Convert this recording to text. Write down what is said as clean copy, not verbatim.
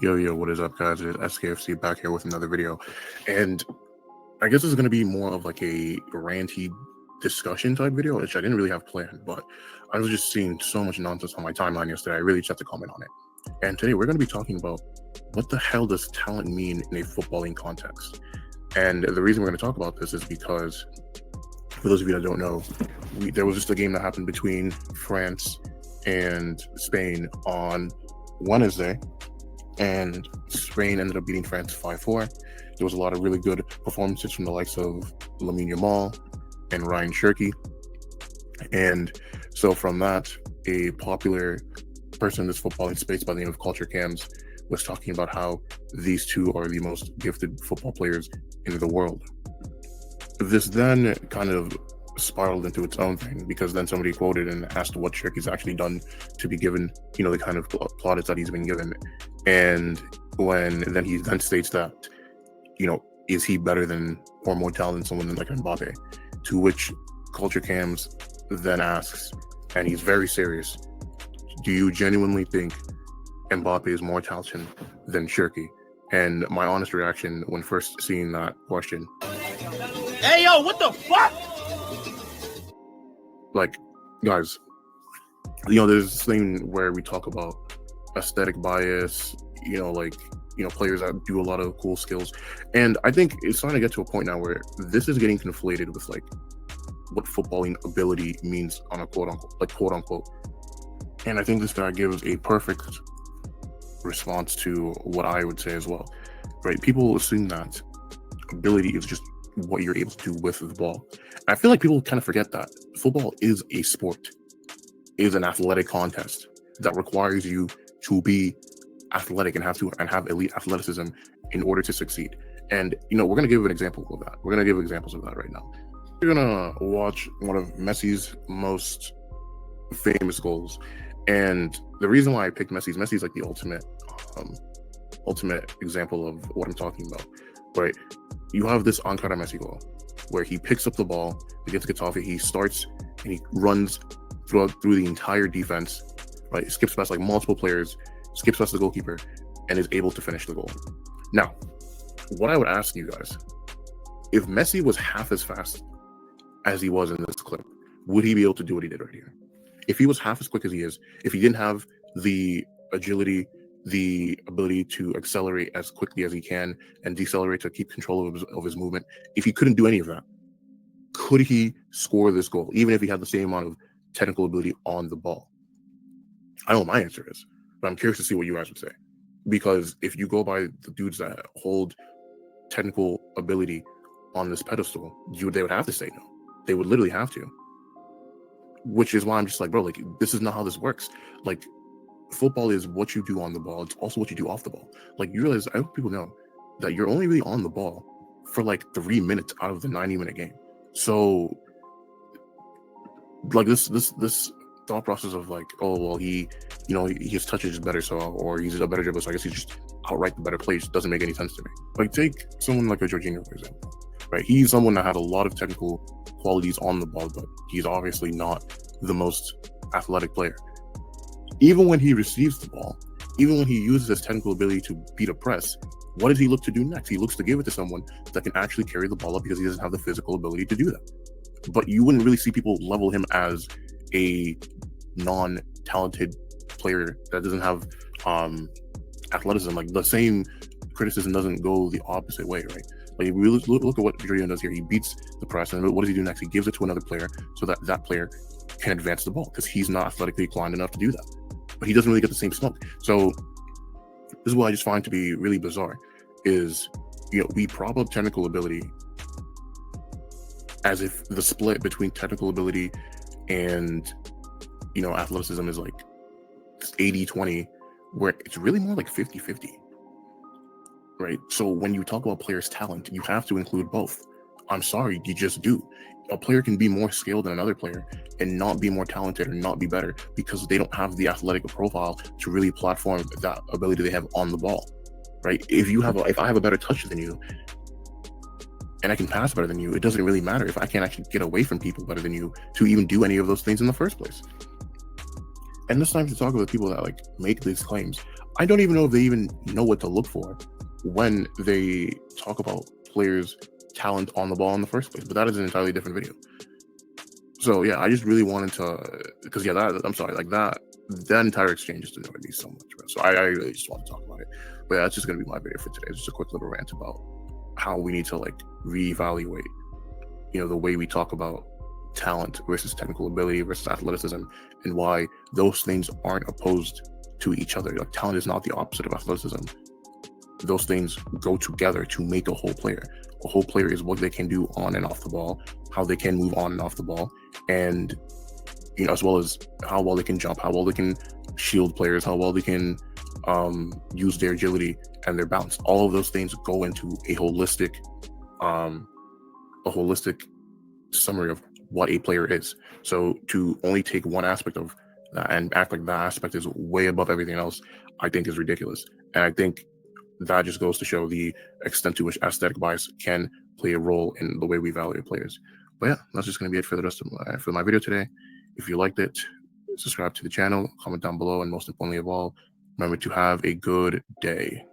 Yo, what is up, guys? It's SKFC back here with another video. And I guess this is going to be more of like a ranty discussion type video, which I didn't really have planned, but I was just seeing so much nonsense on my timeline yesterday. I really just have to comment on it. And today we're going to be talking about what the hell does talent mean in a footballing context. And the reason we're going to talk about this is because, for those of you that don't know, there was just a game that happened between France and Spain on Wednesday, and Spain ended up beating France 5-4. There was a lot of really good performances from the likes of Lamine Yamal and Ryan Cherky. And so from that, a popular person in this footballing space by the name of Culture Cams was talking about how these two are the most gifted football players in the world. This then kind of spiraled into its own thing, because then somebody quoted and asked what Cherky's actually done to be given, the kind of plaudits that he's been given. And then he states that, is he better than or more talented than someone like Mbappe? To which Culture Cams then asks, and he's very serious, do you genuinely think Mbappe is more talented than Cherky? And my honest reaction when first seeing that question, hey yo, what the fuck? Like, guys, there's this thing where we talk about aesthetic bias, players that do a lot of cool skills. And I think it's starting to get to a point now where this is getting conflated with like what footballing ability means on a quote unquote. And I think this guy gives a perfect response to what I would say as well, right? People assume that ability is just what you're able to do with the ball. I feel like people kind of forget that football is a sport, is an athletic contest that requires you to be athletic and have elite athleticism in order to succeed. And we're going to give an example of that. We're going to give examples of that right now. We're going to watch one of Messi's most famous goals. And the reason why I picked Messi's like the ultimate example of what I'm talking about, right? You have this Ankara Messi goal where he picks up the ball, he gets Getafe, he starts and he runs through the entire defense, right? Skips past like multiple players, skips past the goalkeeper, and is able to finish the goal. Now, what I would ask you guys, if Messi was half as fast as he was in this clip, would he be able to do what he did right here? If he was half as quick as he is, if he didn't have the agility, the ability to accelerate as quickly as he can and decelerate to keep control of his movement, if he couldn't do any of that, could he score this goal, even if he had the same amount of technical ability on the ball? I know what my answer is, but I'm curious to see what you guys would say. Because if you go by the dudes that hold technical ability on this pedestal, they would have to say no. They would literally have to. Which is why I'm just like, bro, like, this is not how this works. Like, football is what you do on the ball. It's also what you do off the ball. Like, you realize, I hope people know that you're only really on the ball for like 3 minutes out of the 90-minute game. So, like, this thought process of like, oh, well, his touch is better, or he's a better dribbler, so I guess he's just outright the better player, just doesn't make any sense to me. Like, take someone like a Jorginho, for example, right? He's someone that had a lot of technical qualities on the ball, but he's obviously not the most athletic player. Even when he receives the ball, even when he uses his technical ability to beat a press, what does he look to do next? He looks to give it to someone that can actually carry the ball up, because he doesn't have the physical ability to do that. But you wouldn't really see people level him as a non-talented player that doesn't have athleticism. Like, the same criticism doesn't go the opposite way, right? Like, if we look at what Jorginho does here, he beats the press, and what does he do next? He gives it to another player so that player can advance the ball, because he's not athletically inclined enough to do that. But he doesn't really get the same smoke. So this is what I just find to be really bizarre, is, we prop up technical ability as if the split between technical ability and, athleticism is like 80-20, where it's really more like 50-50. Right? So when you talk about players' talent, you have to include both. I'm sorry, you just do. A player can be more skilled than another player and not be more talented or not be better, because they don't have the athletic profile to really platform that ability they have on the ball. Right? If I have a better touch than you and I can pass better than you, it doesn't really matter if I can't actually get away from people better than you to even do any of those things in the first place. And this time to talk about people that like make these claims, I don't even know if they even know what to look for when they talk about players' talent on the ball in the first place. But that is an entirely different video. So yeah, I just really wanted to, because yeah, I'm sorry, like that entire exchange just annoyed me so much, bro. So I really just want to talk about it. But yeah, that's just gonna be my video for today. It's just a quick little rant about how we need to like reevaluate, the way we talk about talent versus technical ability versus athleticism, and why those things aren't opposed to each other. Like talent is not the opposite of athleticism. Those things go together to make a whole player. A whole player is what they can do on and off the ball, how they can move on and off the ball, and as well as how well they can jump, how well they can shield players, how well they can use their agility and their bounce. All of those things go into a holistic summary of what a player is. So to only take one aspect of that and act like that aspect is way above everything else, I think is ridiculous. And I think that just goes to show the extent to which aesthetic bias can play a role in the way we evaluate players. But yeah, that's just going to be it for the rest of my video today. If you liked it, subscribe to the channel, comment down below, and most importantly of all, remember to have a good day.